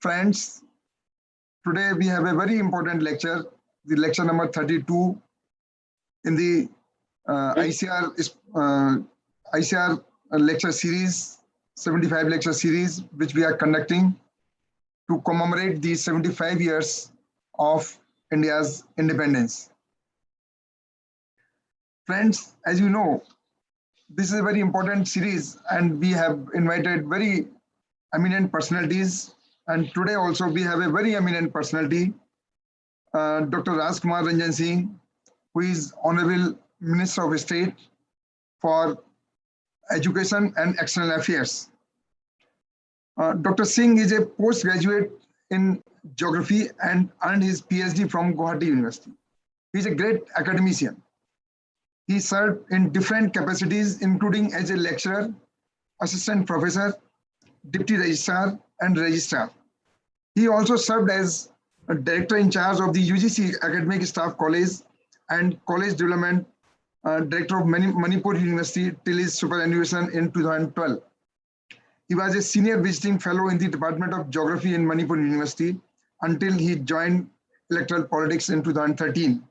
Friends, today we have a very important lecture, the lecture number 32 in the ICAR lecture series, 75 lecture series, which we are conducting to commemorate the 75 years of India's independence. Friends, as you know, this is a very important series and we have invited very eminent personalities. And today also we have a very eminent personality, Dr. Rajkumar Ranjan Singh, who is Honorable Minister of State for Education and External Affairs. Dr. Singh is a postgraduate in geography and earned his PhD from Guwahati University. He is a great academician. He served in different capacities, including as a lecturer, assistant professor, deputy registrar, and registrar. He also served as a director in charge of the UGC Academic Staff College and College Development Director of Manipur University till his superannuation in 2012. He was a senior visiting fellow in the Department of Geography in Manipur University until he joined electoral politics in 2013.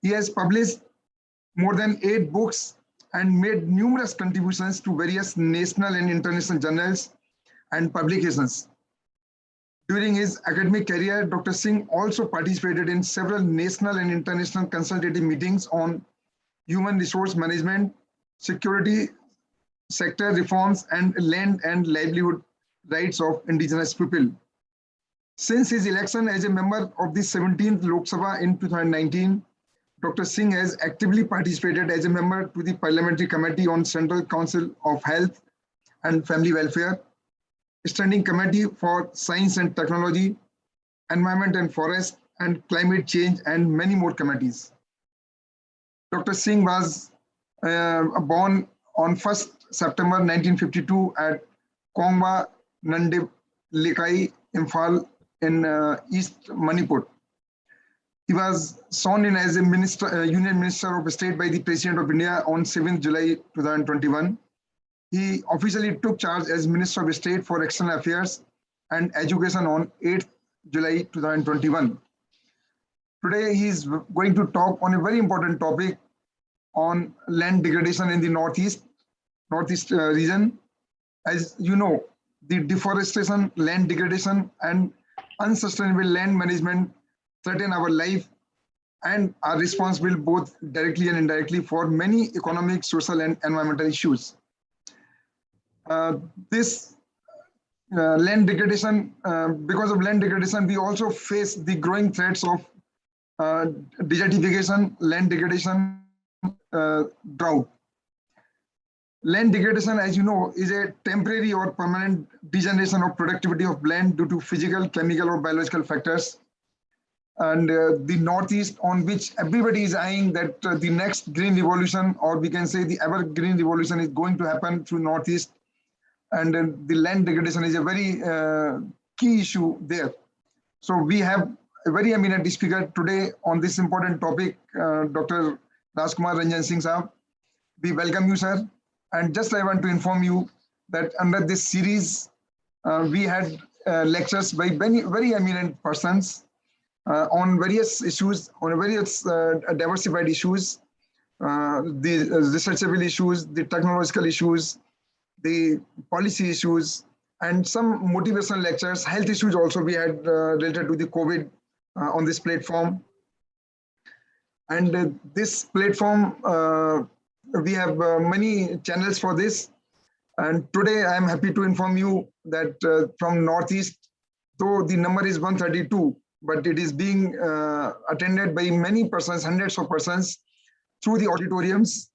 He has published more than 8 books and made numerous contributions to various national and international journals and publications. During his academic career, Dr. Singh also participated in several national and international consultative meetings on human resource management, security sector reforms, and land and livelihood rights of indigenous people. Since his election as a member of the 17th Lok Sabha in 2019, Dr. Singh has actively participated as a member to the Parliamentary Committee on Central Council of Health and Family Welfare, Standing Committee for Science and Technology, Environment and Forest, and Climate Change, and many more committees. Dr. Singh was born on 1st September 1952 at Kongwa Nandib Likai, Imphal in East Manipur. He was sworn in as a Union Minister of State by the President of India on 7th July 2021. He officially took charge as Minister of State for External Affairs and Education on 8th July 2021. Today, he is going to talk on a very important topic on land degradation in the Northeast region. As you know, the deforestation, land degradation, and unsustainable land management threaten our life and are responsible both directly and indirectly for many economic, social, and environmental issues. This land degradation, because of land degradation, we also face the growing threats of desertification, land degradation, drought. Land degradation, as you know, is a temporary or permanent degeneration of productivity of land due to physical, chemical, or biological factors. And the Northeast, on which everybody is eyeing that the next green revolution, or we can say the evergreen revolution, is going to happen through Northeast. And the land degradation is a very key issue there. So we have a very eminent speaker today on this important topic, Dr. Rajkumar Ranjan Singh Saab. We welcome you, sir. And just I want to inform you that under this series, we had lectures by very eminent persons on various issues, on various diversified issues, the researchable issues, the technological issues, the policy issues, and some motivational lectures, health issues also we had related to the COVID on this platform. And this platform, we have many channels for this. And today I am happy to inform you that from Northeast, though the number is 132, but it is being attended by many persons, hundreds of persons through the auditoriums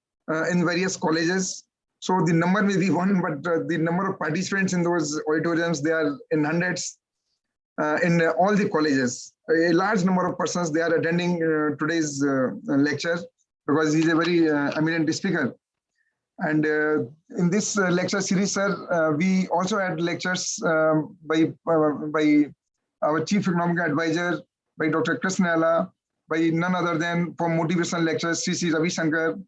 in various colleges. So the number may be 1, but the number of participants in those auditoriums, they are in hundreds in all the colleges. A large number of persons, they are attending today's lecture because he's a very eminent speaker. And in this lecture series, sir, we also had lectures by our Chief Economic Advisor, by Dr. Krishnala, by none other than for motivational lectures, C. Ravi Shankar,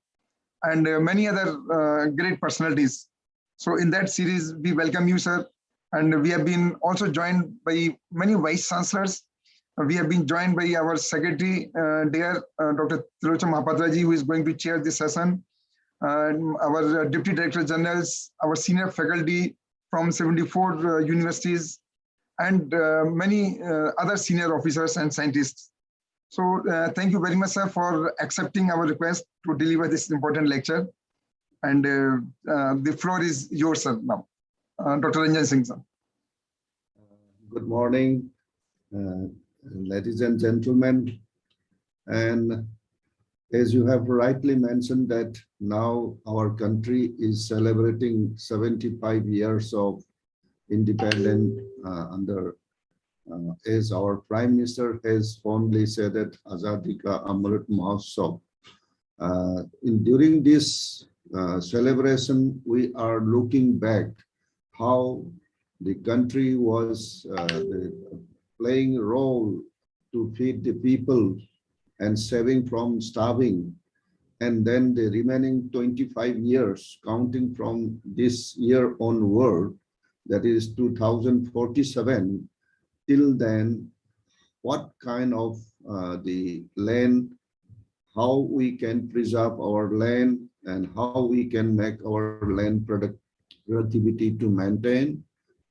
and many other great personalities. So in that series, we welcome you, sir. And we have been also joined by many vice chancellors. We have been joined by our secretary, dear Dr. Tilocham Mahapatraji, who is going to chair this session. Our deputy director generals, our senior faculty from 74 universities, and many other senior officers and scientists. So thank you very much, sir, for accepting our request to deliver this important lecture. And the floor is yours, sir, now. Dr. Ranjan Singh, sir. Good morning, ladies and gentlemen. And as you have rightly mentioned that now our country is celebrating 75 years of independence as our Prime Minister has fondly said that Azadi ka Amrit Mahotsav. During this celebration, we are looking back how the country was playing a role to feed the people and saving from starving. And then the remaining 25 years, counting from this year onward, that is 2047, till then, what kind of the land, how we can preserve our land, and how we can make our land productivity to maintain,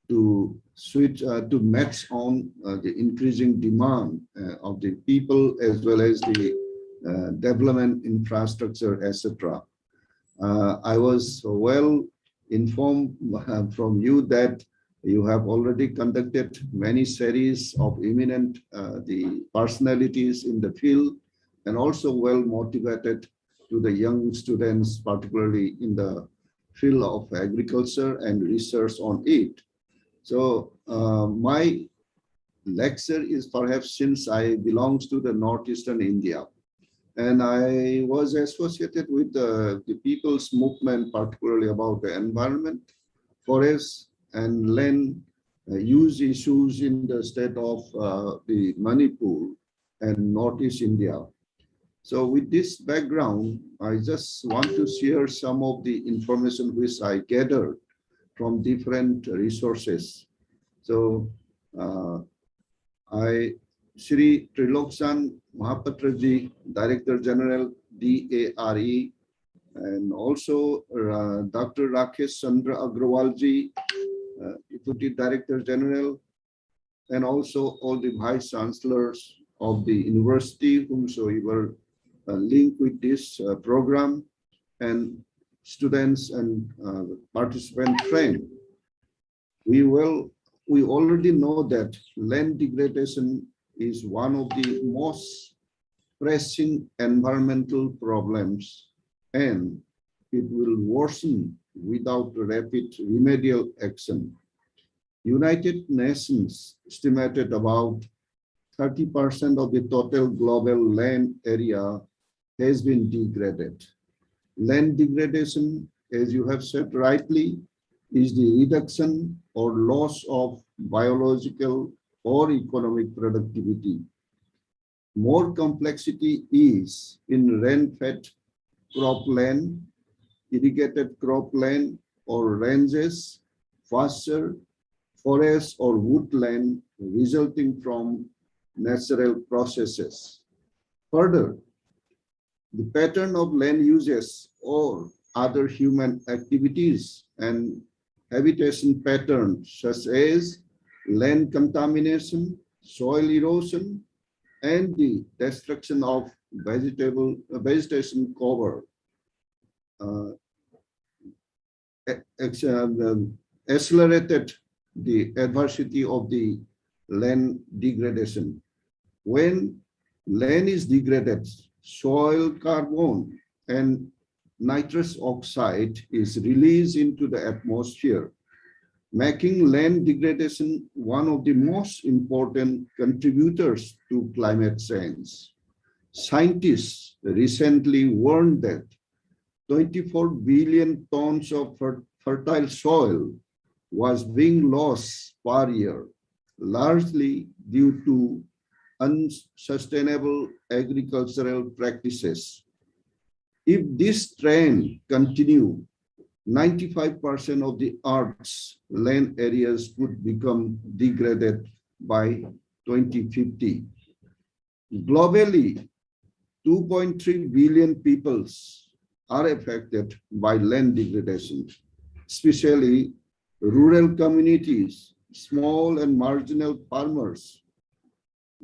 to switch, to match on the increasing demand of the people as well as the development infrastructure, etc. I was well informed from you that you have already conducted many series of eminent the personalities in the field, and also well motivated to the young students, particularly in the field of agriculture and research on it. So my lecture is perhaps since I belongs to the northeastern India, and I was associated with the people's movement, particularly about the environment, forest, and land use issues in the state of the Manipur and Northeast India. So with this background, I just want to share some of the information which I gathered from different resources. So Shri Triloksan Mahapatraji, Director General, DARE, and also Dr. Rakesh Chandra Agrawalji, Deputy Director General, and also all the Vice Chancellors of the university whomsoever linked with this program, and students and participant friends. We already know that land degradation is one of the most pressing environmental problems, and it will worsen without rapid remedial action. United Nations estimated about 30% of the total global land area has been degraded. Land degradation, as you have said rightly, is the reduction or loss of biological or economic productivity. More complexity is in rain-fed cropland, irrigated cropland or ranges, pasture, forest or woodland resulting from natural processes. Further, the pattern of land uses or other human activities and habitation patterns such as land contamination, soil erosion, and the destruction of vegetation cover accelerated the adversity of the land degradation. When land is degraded, soil carbon and nitrous oxide is released into the atmosphere, making land degradation one of the most important contributors to climate change. Scientists recently warned that 24 billion tons of fertile soil was being lost per year, largely due to unsustainable agricultural practices. If this trend continues, 95% of the Earth's land areas could become degraded by 2050. Globally, 2.3 billion peoples are affected by land degradation, especially rural communities, small and marginal farmers.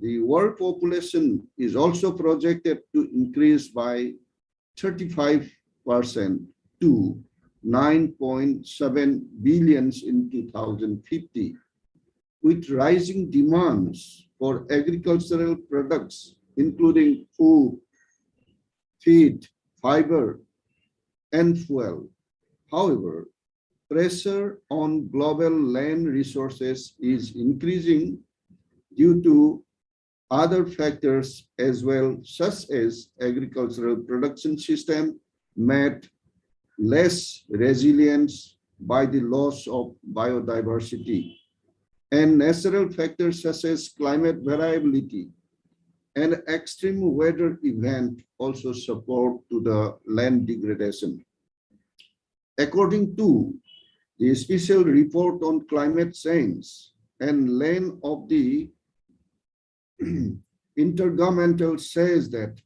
The world population is also projected to increase by 35% to 9.7 billion in 2050, with rising demands for agricultural products, including food, feed, fiber, and fuel. However, pressure on global land resources is increasing due to other factors as well, such as agricultural production system made less resilient by the loss of biodiversity, and natural factors such as climate variability and extreme weather event also support to the land degradation. According to the special report on climate change and land of the Intergovernmental says that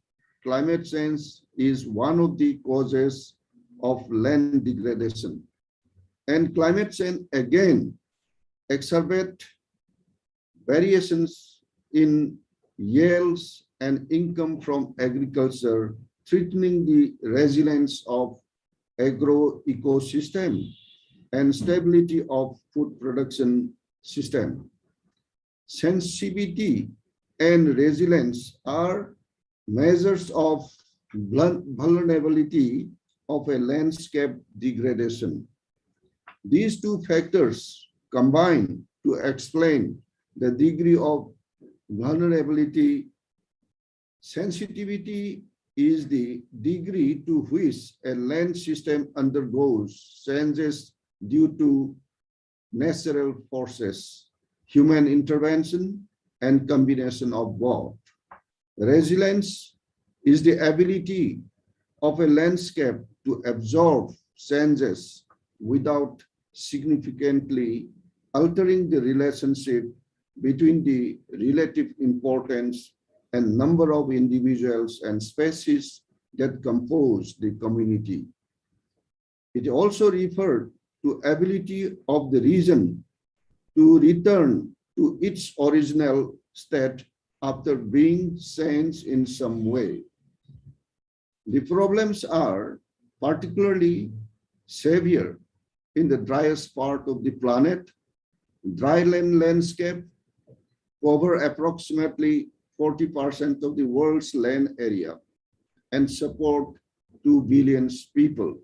climate change is one of the causes of land degradation. And climate change again exacerbate variations in yields and income from agriculture, threatening the resilience of agro ecosystem and stability of food production system. Sensitivity and resilience are measures of vulnerability of a landscape degradation. These two factors combine to explain the degree of vulnerability. Sensitivity is the degree to which a land system undergoes changes due to natural forces, human intervention, and combination of both. Resilience is the ability of a landscape to absorb changes without significantly altering the relationship between the relative importance and number of individuals and species that compose the community. It also referred to ability of the region to return to its original state after being changed in some way. The problems are particularly severe in the driest part of the planet. Dryland landscape cover approximately 40% of the world's land area and support 2 billion people.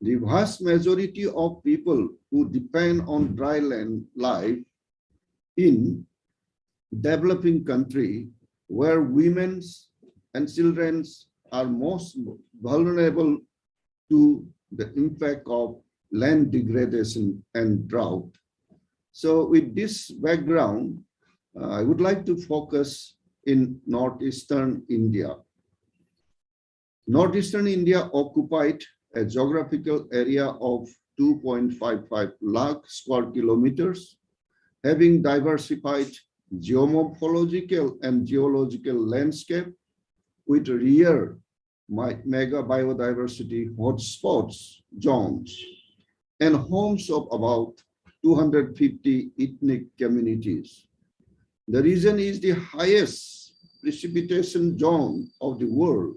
The vast majority of people who depend on dryland life in developing country where women and children are most vulnerable to the impact of land degradation and drought. So with this background, I would like to focus in northeastern India. Northeastern India occupied a geographical area of 2.55 lakh square kilometers, having diversified geomorphological and geological landscape with rare mega biodiversity hotspots, zones, and homes of about 250 ethnic communities. The region is the highest precipitation zone of the world,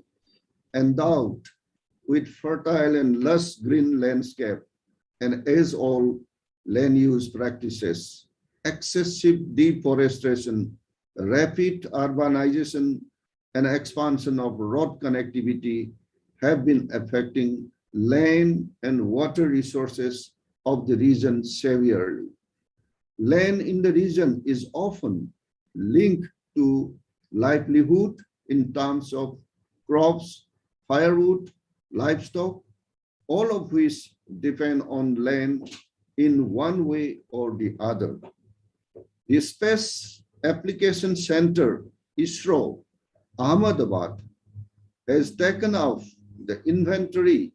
endowed with fertile and lush green landscape and age-old land use practices. Excessive deforestation, rapid urbanization, and expansion of road connectivity have been affecting land and water resources of the region severely. Land in the region is often linked to livelihood in terms of crops, firewood, livestock, all of which depend on land in one way or the other. The Space Application Center, ISRO, Ahmedabad, has taken off the inventory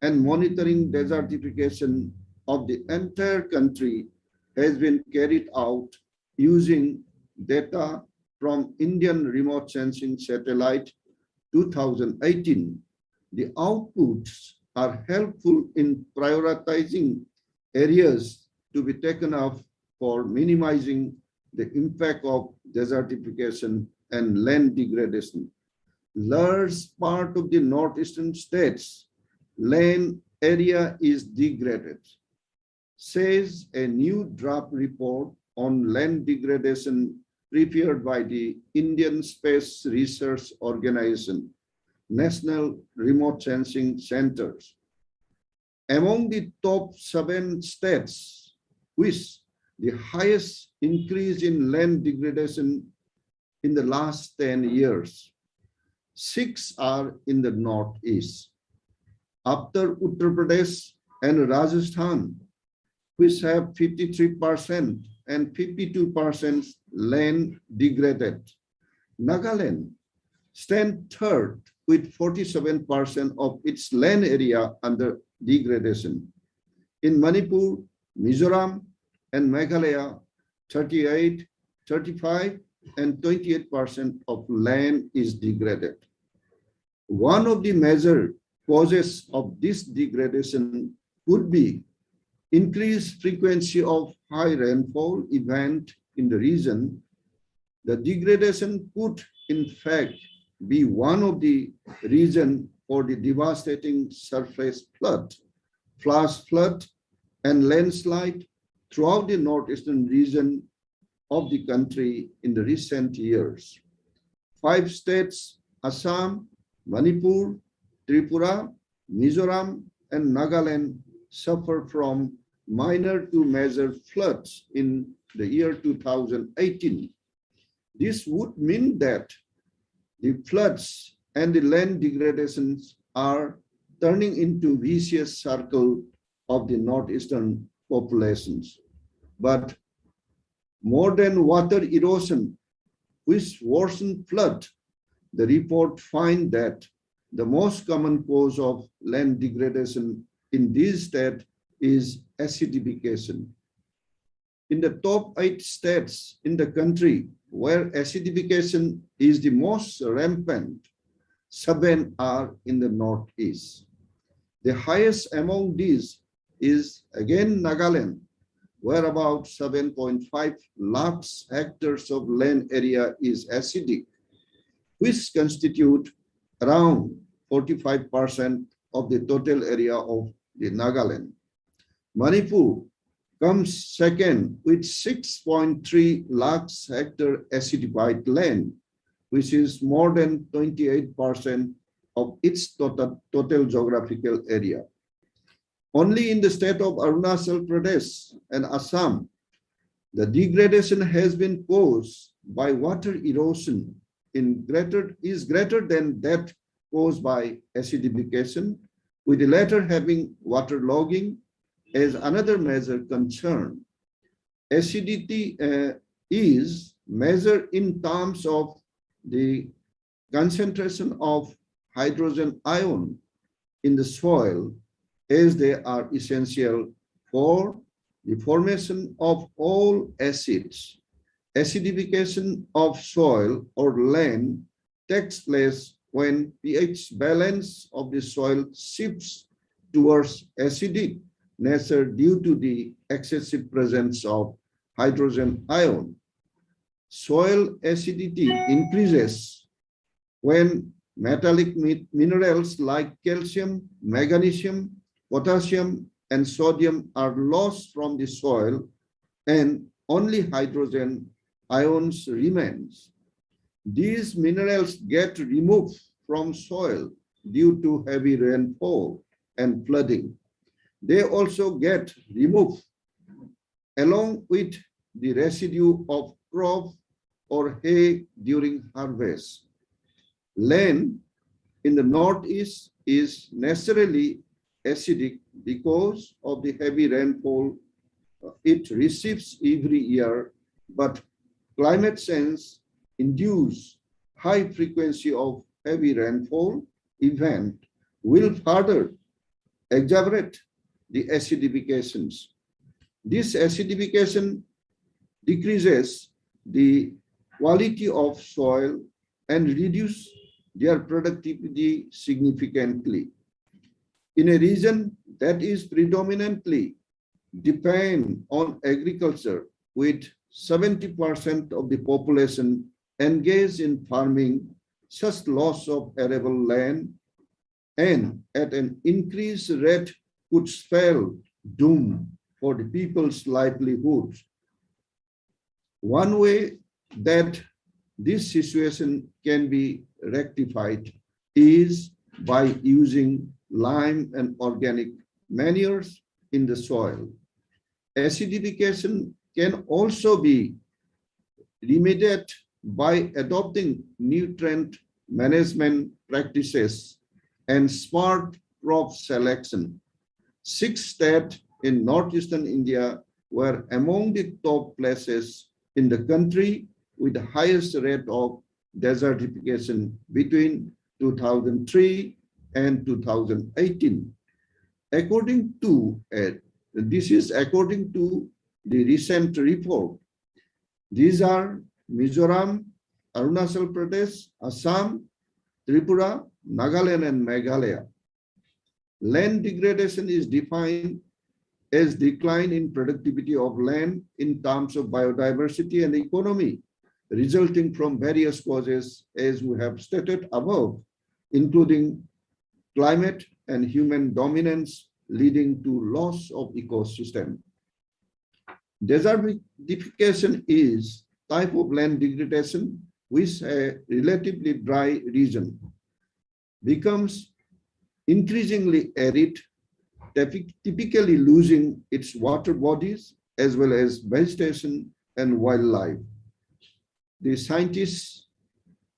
and monitoring desertification of the entire country has been carried out using data from Indian Remote Sensing Satellite 2018. The outputs are helpful in prioritizing areas to be taken up for minimizing the impact of desertification and land degradation. Large part of the northeastern states, land area is degraded, says a new draft report on land degradation prepared by the Indian Space Research Organization, National Remote Sensing Centers. Among the top 7 states with the highest increase in land degradation in the last 10 years, 6 are in the northeast. After Uttar Pradesh and Rajasthan, which have 53% and 52% land degraded, Nagaland stands third with 47% of its land area under degradation. In Manipur, Mizoram, and Meghalaya, 38, 35, and 28% of land is degraded. One of the major causes of this degradation could be increased frequency of high rainfall event in the region. The degradation could, in fact, be one of the reasons for the devastating surface flood, flash flood, and landslide throughout the northeastern region of the country in the recent years. 5 states, Assam, Manipur, Tripura, Mizoram, and Nagaland, suffer from minor to major floods in the year 2018. This would mean that the floods and the land degradations are turning into vicious circle of the northeastern populations. But more than water erosion, which worsen flood, the report finds that the most common cause of land degradation in this state is acidification. In the top 8 states in the country where acidification is the most rampant, 7 are in the northeast. The highest among these is again Nagaland, where about 7.5 lakhs hectares of land area is acidic, which constitute around 45% of the total area of the Nagaland. Manipur comes second with 6.3 lakhs hectare acidified land, which is more than 28% of its total geographical area. Only in the state of Arunachal Pradesh and Assam, the degradation has been caused by water erosion is greater than that caused by acidification, with the latter having waterlogging as another major concern. Acidity is measured in terms of the concentration of hydrogen ion in the soil, as they are essential for the formation of all acids. Acidification of soil or land takes place when pH balance of the soil shifts towards acidic nature due to the excessive presence of hydrogen ion. Soil acidity increases when metallic minerals like calcium, magnesium, potassium, and sodium are lost from the soil and only hydrogen ions remains. These minerals get removed from soil due to heavy rainfall and flooding. They also get removed along with the residue of crop or hay during harvest. Land in the northeast is naturally acidic because of the heavy rainfall it receives every year, but climate change induced high frequency of heavy rainfall event will further exacerbate the acidifications. This acidification decreases the quality of soil and reduce their productivity significantly. In a region that is predominantly depend on agriculture, with 70% of the population engaged in farming, such loss of arable land and at an increased rate could spell doom for the people's livelihoods. One way that this situation can be rectified is by using lime and organic manures in the soil. Acidification can also be remediated by adopting nutrient management practices and smart crop selection. 6 states in northeastern India were among the top places in the country with the highest rate of desertification between 2003 and 2018. According to this is according to the recent report. These are Mizoram, Arunachal Pradesh, Assam, Tripura, Nagaland, and Meghalaya. Land degradation is defined as decline in productivity of land in terms of biodiversity and economy, resulting from various causes, as we have stated above, including climate and human dominance, leading to loss of ecosystem. Desertification is type of land degradation which a relatively dry region becomes increasingly arid, typically losing its water bodies as well as vegetation and wildlife. The scientists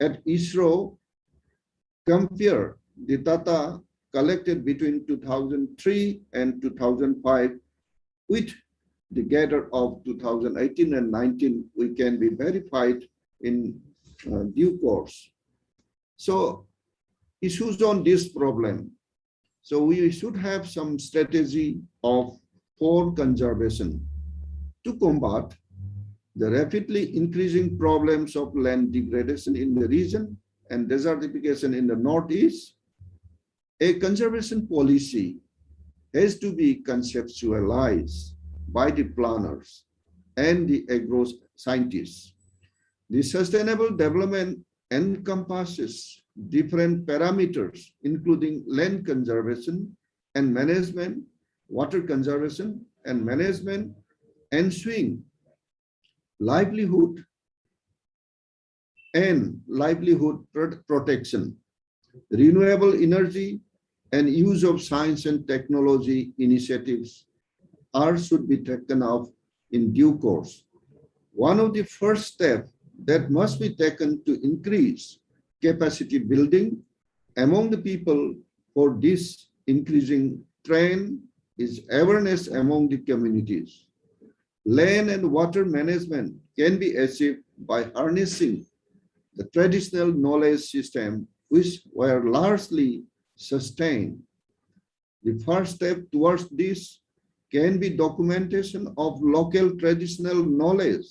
at ISRO compare the data collected between 2003 and 2005 with the data of 2018 and 19, we can be verified in due course. So issues on this problem. So we should have some strategy for conservation to combat the rapidly increasing problems of land degradation in the region and desertification in the Northeast. A conservation policy has to be conceptualized by the planners and the agro scientists. The sustainable development encompasses different parameters, including land conservation and management, water conservation and management, ensuing livelihood and livelihood protection, renewable energy, and use of science and technology initiatives should be taken up in due course. One of the first steps that must be taken to increase capacity building among the people for this increasing trend is awareness among the communities. Land and water management can be achieved by harnessing the traditional knowledge system which were largely sustained. The first step towards this can be documentation of local traditional knowledge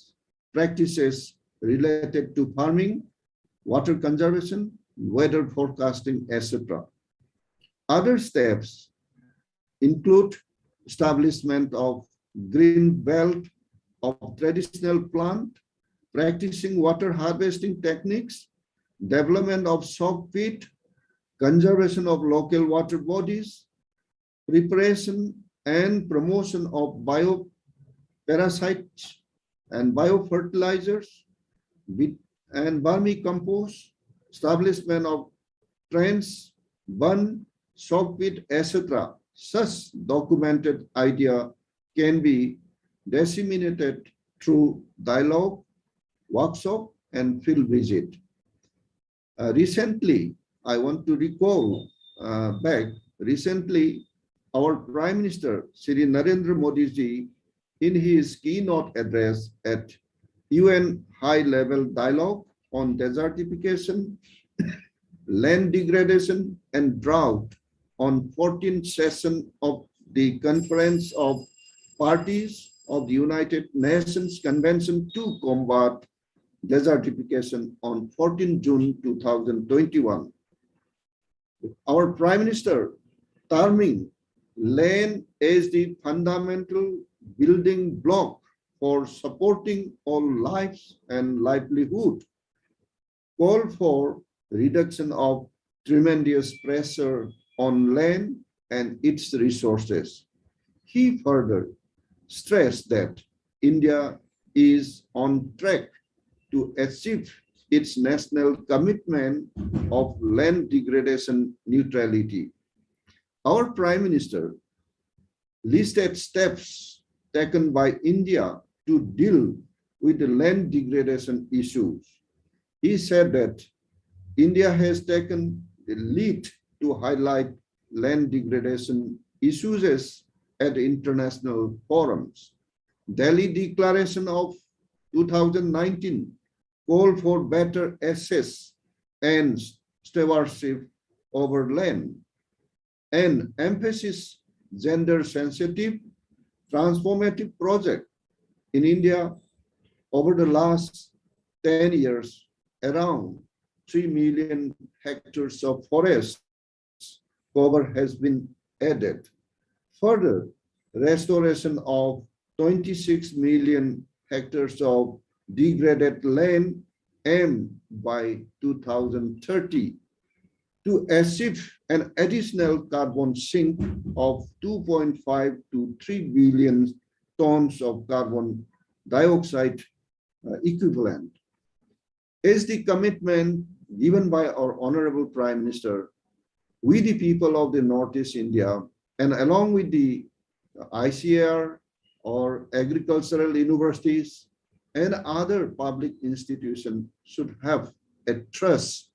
practices related to farming, water conservation, weather forecasting, etc. Other steps include establishment of green belt of traditional plant, practicing water harvesting techniques, development of sock pit, conservation of local water bodies, preparation and promotion of bioparasites and biofertilizers, and vermicompost, establishment of trains, burn, sock pit, etc. Such documented idea can be disseminated through dialogue, workshop, and field visit. Recently, I want to recall recently, our Prime Minister, Shri Narendra Modi ji, in his keynote address at UN high-level dialogue on desertification, land degradation, and drought, on 14th session of the Conference of Parties of the United Nations Convention to Combat Desertification on 14 June 2021. Our Prime Minister terming land as the fundamental building block for supporting all lives and livelihood, called for reduction of tremendous pressure on land and its resources. He further stressed that India is on track to achieve its national commitment of land degradation neutrality. Our Prime Minister listed steps taken by India to deal with the land degradation issues. He said that India has taken the lead to highlight land degradation issues at international forums. Delhi Declaration of 2019 called for better access and stewardship over land, and emphasis gender-sensitive transformative project in India. Over the last 10 years, around 3 million hectares of forest cover has been added. Further, restoration of 26 million hectares of degraded land aimed by 2030 to achieve an additional carbon sink of 2.5 to 3 billion tons of carbon dioxide equivalent. Is the commitment given by our Honorable Prime Minister, we the people of the Northeast India, and along with the ICAR or agricultural universities and other public institutions, should have a trust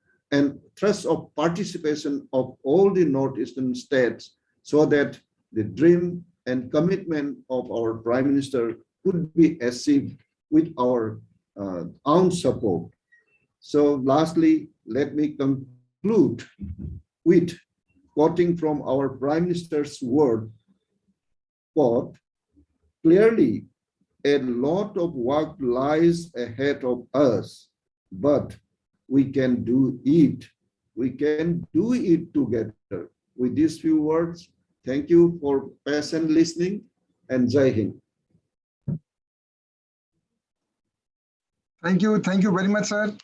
of participation of all the Northeastern states, so that the dream and commitment of our Prime Minister could be achieved with our own support. So lastly, let me conclude with quoting from our Prime Minister's word, quote, "Clearly, a lot of work lies ahead of us, but we can do it. We can do it together." With these few words, thank you for patient listening, and Jai Hind. Thank you very much, sir,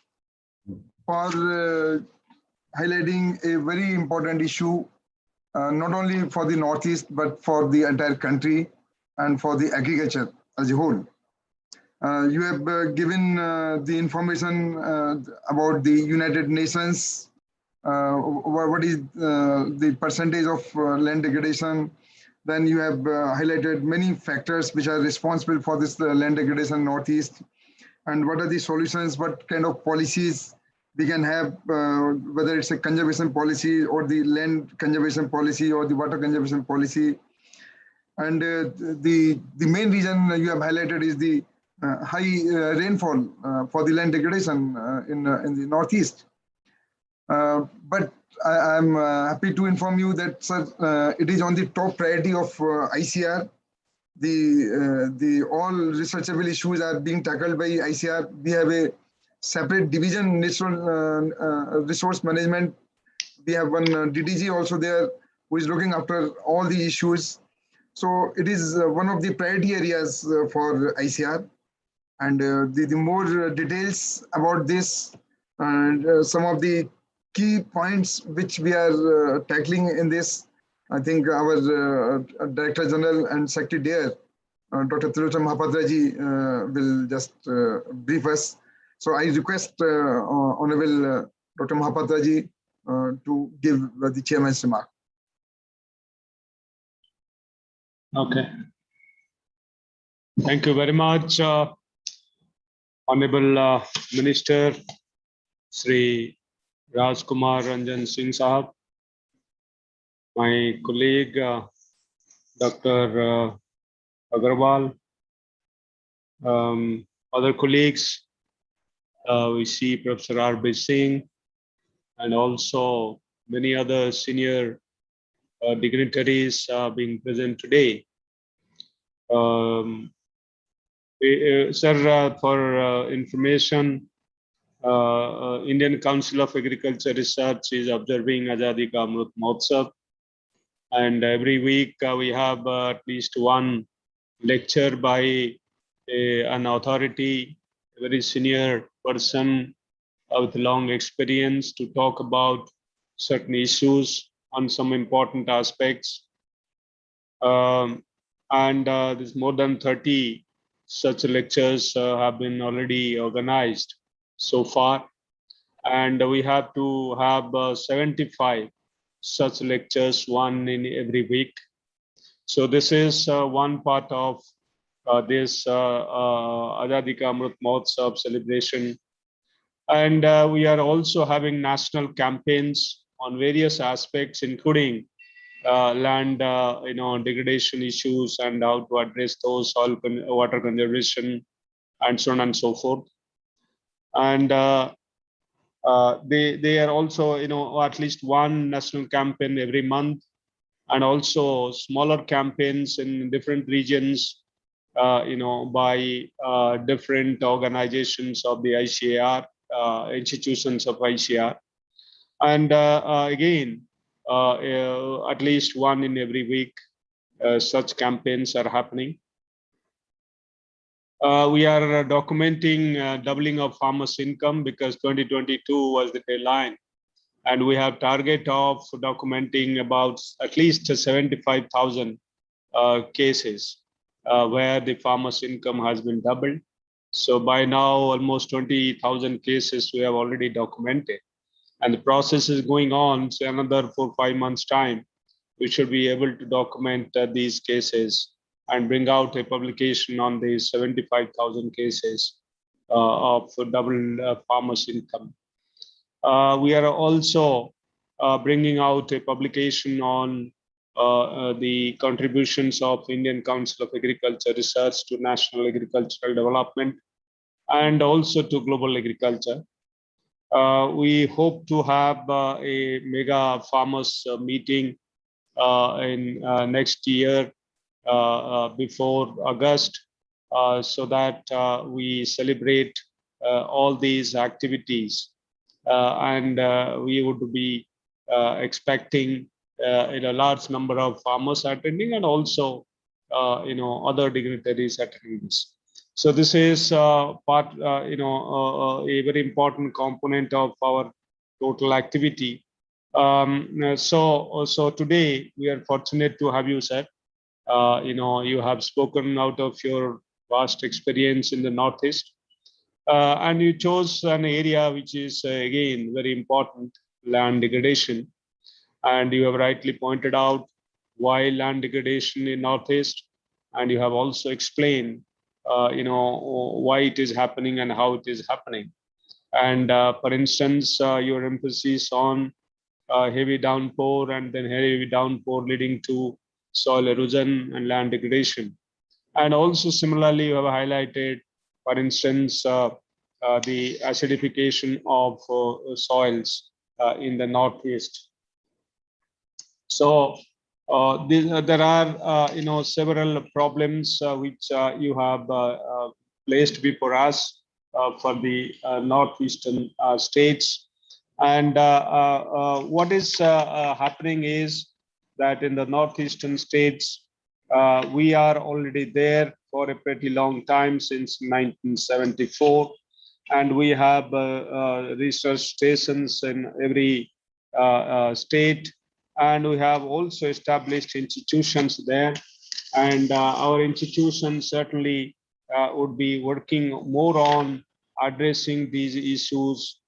for highlighting a very important issue, not only for the Northeast, but for the entire country and for the agriculture as a whole. You have given the information about the United Nations, what is the percentage of land degradation. Then you have highlighted many factors which are responsible for this land degradation Northeast, and what are the solutions, what kind of policies we can have, whether it's a conservation policy or the land conservation policy or the water conservation policy. And the main reason you have highlighted is the high rainfall for the land degradation in the Northeast. But I'm happy to inform you that, sir, it is on the top priority of ICAR. The all researchable issues are being tackled by ICAR. We have a separate division, natural resource management. We have one DDG also there who is looking after all the issues. So it is one of the priority areas for ICAR. And the more details about this and some of the key points which we are tackling in this, I think our Director General and Secretary there, Dr. Tilottam Mahapatraji, will just brief us. So I request Honorable Dr. Mahapatraji to give the chairman's remark. Okay. Thank you very much, Honorable Minister Sri Rajkumar Ranjan Singh Sahab, my colleague Dr. Agarwal, other colleagues, we see Professor R.B. Singh, and also many other senior dignitaries being present today. Sir, for information, Indian Council of Agriculture Research is observing Azadi ka Amrit Mahotsav, and every week we have at least one lecture by an authority, a very senior person with long experience to talk about certain issues on some important aspects. And there's more than 30 such lectures have been already organized so far, and we have to have 75 such lectures, one in every week. So this is one part of this Azadi Ka Amrit Mahotsav celebration. And we are also having national campaigns on various aspects, including land degradation issues and how to address those, water conservation, and so on and so forth. And they are also at least one national campaign every month, and also smaller campaigns in different regions by different organizations of the ICAR, institutions of ICAR. And again, at least one in every week, such campaigns are happening. We are documenting doubling of farmers' income because 2022 was the deadline, and we have target of documenting about at least 75,000 cases where the farmers' income has been doubled. So by now, almost 20,000 cases we have already documented, and the process is going on. So another 4-5 months time, we should be able to document these cases and bring out a publication on these 75,000 cases of double farmers' income. We are also bringing out a publication on the contributions of Indian Council of Agriculture Research to national agricultural development and also to global agriculture. We hope to have a mega farmers meeting in next year before August, so that we celebrate all these activities, and we would be expecting a large number of farmers attending, and also other dignitaries attending this. So this is part a very important component of our total activity. So today we are fortunate to have you, sir. You have spoken out of your vast experience in the Northeast, and you chose an area which is again very important, land degradation. And you have rightly pointed out why land degradation in Northeast, and you have also explained why it is happening and how it is happening. And for instance, your emphasis on heavy downpour and then heavy downpour leading to soil erosion and land degradation. And also similarly, you have highlighted, for instance, the acidification of soils in the Northeast. So there are several problems which you have placed before us for the northeastern states, and what is happening is that in the northeastern states we are already there for a pretty long time, since 1974, and we have research stations in every state, and we have also established institutions there, and our institutions certainly would be working more on addressing these issues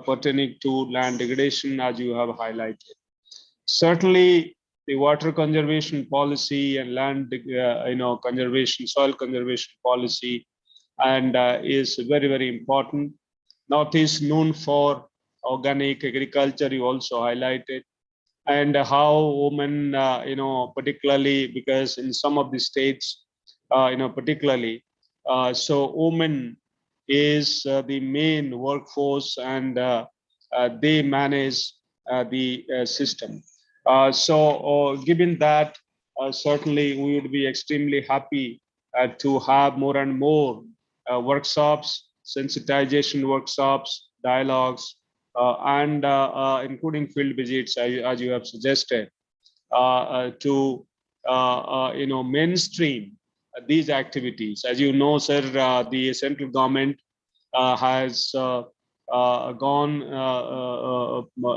pertaining to land degradation, as you have highlighted. Certainly, the water conservation policy and land conservation, soil conservation policy, and is very, very important. Northeast known for organic agriculture, you also highlighted, and how women, particularly because in some of the states, particularly, so women is the main workforce, and they manage the system. Given that, certainly we would be extremely happy to have more and more workshops, sensitization workshops, dialogues, and including field visits, as you have suggested, to mainstream these activities. As you know, sir, the central government has gone,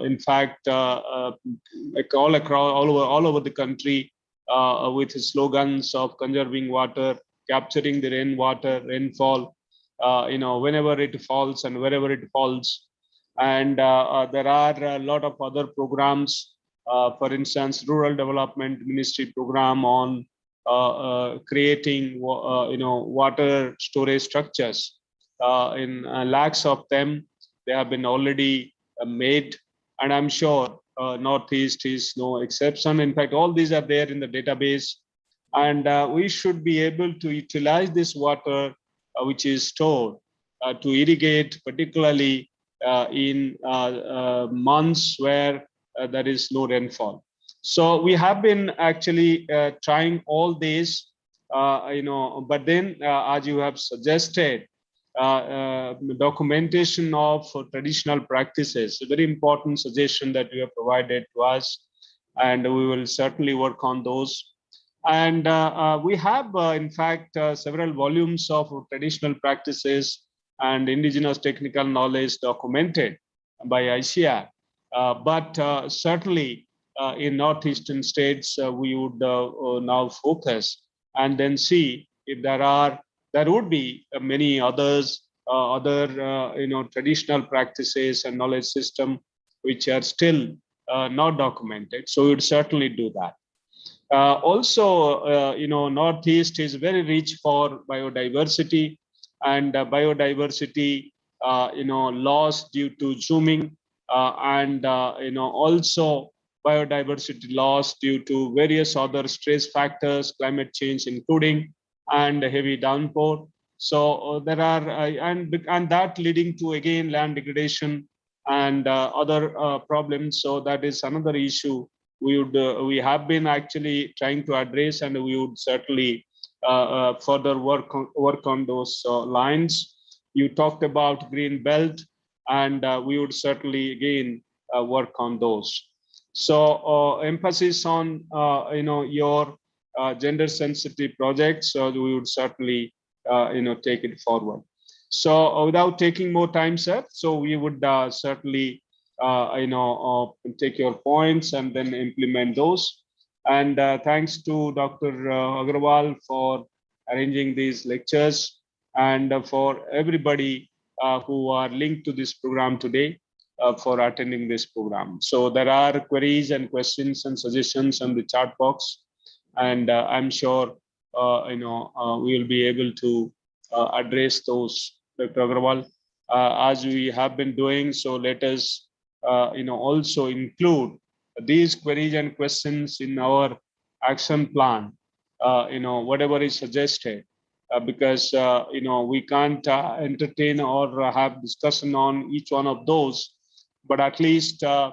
in fact, like all across, all over the country, with slogans of conserving water, capturing the rainwater, rainfall, whenever it falls and wherever it falls. And there are a lot of other programs, for instance, Rural Development Ministry program on creating, water storage structures. In lakhs of them, they have been already made, and I'm sure Northeast is no exception. In fact, all these are there in the database, and we should be able to utilize this water which is stored to irrigate, particularly in months where there is no rainfall. So we have been actually trying all these, but then, as you have suggested, documentation of traditional practices, a very important suggestion that you have provided to us, and we will certainly work on those. And we have, in fact, several volumes of traditional practices and indigenous technical knowledge documented by ICAR. But certainly in northeastern states, we would now focus and then see if there would be many others, other traditional practices and knowledge system which are still not documented. So we would certainly do that. Also, Northeast is very rich for biodiversity, and biodiversity, loss due to zooming, and also biodiversity loss due to various other stress factors, climate change including, and heavy downpour. So there are, and that leading to again land degradation and other problems. So that is another issue we have been actually trying to address, and we would certainly further work on those lines. You talked about green belt, and we would certainly again work on those. So emphasis on your gender sensitive projects, so we would certainly take it forward. So without taking more time, sir, so we would certainly take your points and then implement those. And thanks to Dr. Agrawal for arranging these lectures, and for everybody who are linked to this program today for attending this program. So there are queries and questions and suggestions on the chat box, and I'm sure we will be able to address those, Dr. Agrawal, as we have been doing. So let us also include these queries and questions in our action plan, whatever is suggested, because we can't entertain or have discussion on each one of those, but at least some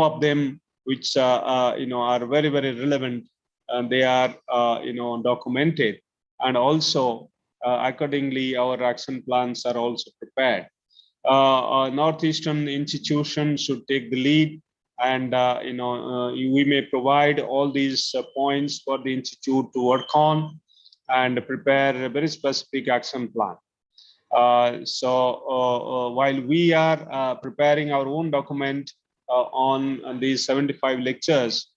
of them which are very, very relevant, and they are documented, and also accordingly our action plans are also prepared. Northeastern institutions should take the lead, and we may provide all these points for the institute to work on and prepare a very specific action plan. While we are preparing our own document on these 75 lectures,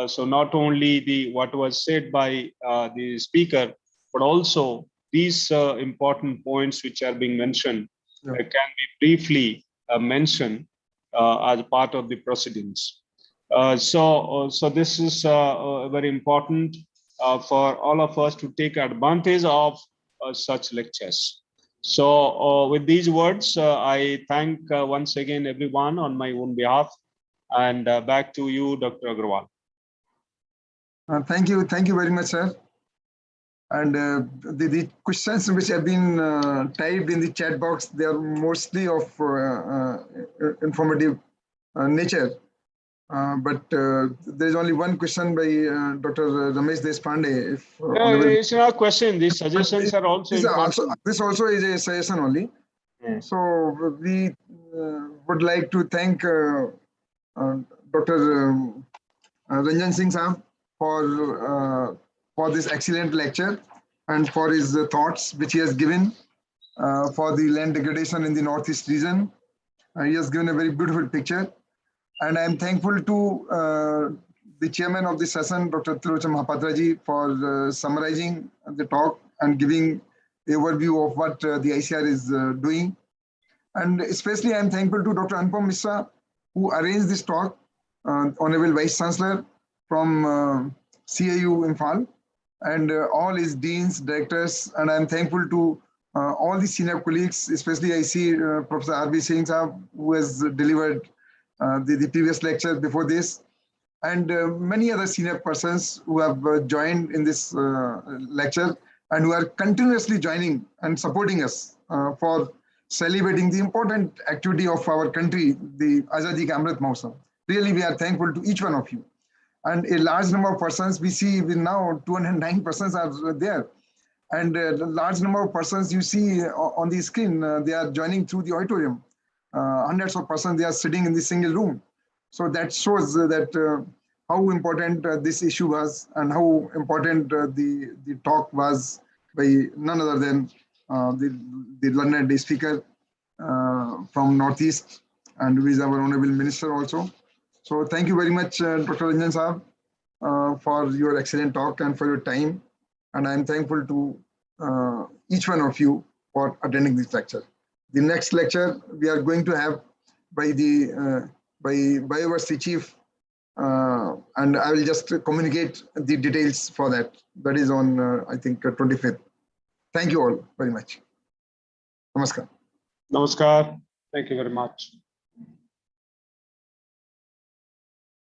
so not only what was said by the speaker, but also these important points which are being mentioned can be briefly mentioned as part of the proceedings. So this is very important for all of us to take advantage of such lectures. So with these words, I thank once again everyone on my own behalf, and back to you, Dr. Agrawal. Thank you very much, sir. And the questions which have been typed in the chat box, they are mostly of informative nature. But there is only one question by Dr. Ramesh Deshpande. If It's not a question. These suggestions are also important. This also is a suggestion only. So we would like to thank Dr. Ranjan Singh Sahab for this excellent lecture and for his thoughts which he has given for the land degradation in the Northeast region. He has given a very beautiful picture. And I am thankful to the chairman of the session, Dr. Tilocham Mahapatraji, for summarizing the talk and giving the overview of what the ICAR is doing. And especially I am thankful to Dr. Anupam Mishra, who arranged this talk, Honorable Vice Chancellor from CAU Imphal, and all his deans, directors, and I am thankful to all the senior colleagues, especially I see Professor R.B. Singh Sahab, who has delivered the previous lecture before this, and many other senior persons who have joined in this lecture and who are continuously joining and supporting us for celebrating the important activity of our country, the Azadi Ka Amrit Mahotsav. Really, we are thankful to each one of you. And a large number of persons, we see now 209 persons are there. And a large number of persons you see on the screen, they are joining through the auditorium. Hundreds of persons, they are sitting in the single room. So that shows that how important this issue was and how important the talk was by none other than the learned speaker from Northeast, and who is our Honorable Minister also. So thank you very much, Dr. Ranjan Sahab, for your excellent talk and for your time. And I'm thankful to each one of you for attending this lecture. The next lecture we are going to have by the Biodiversity Chief, and I will just communicate the details for that. That is on, I think, 25th. Thank you all very much. Namaskar. Namaskar. Thank you very much.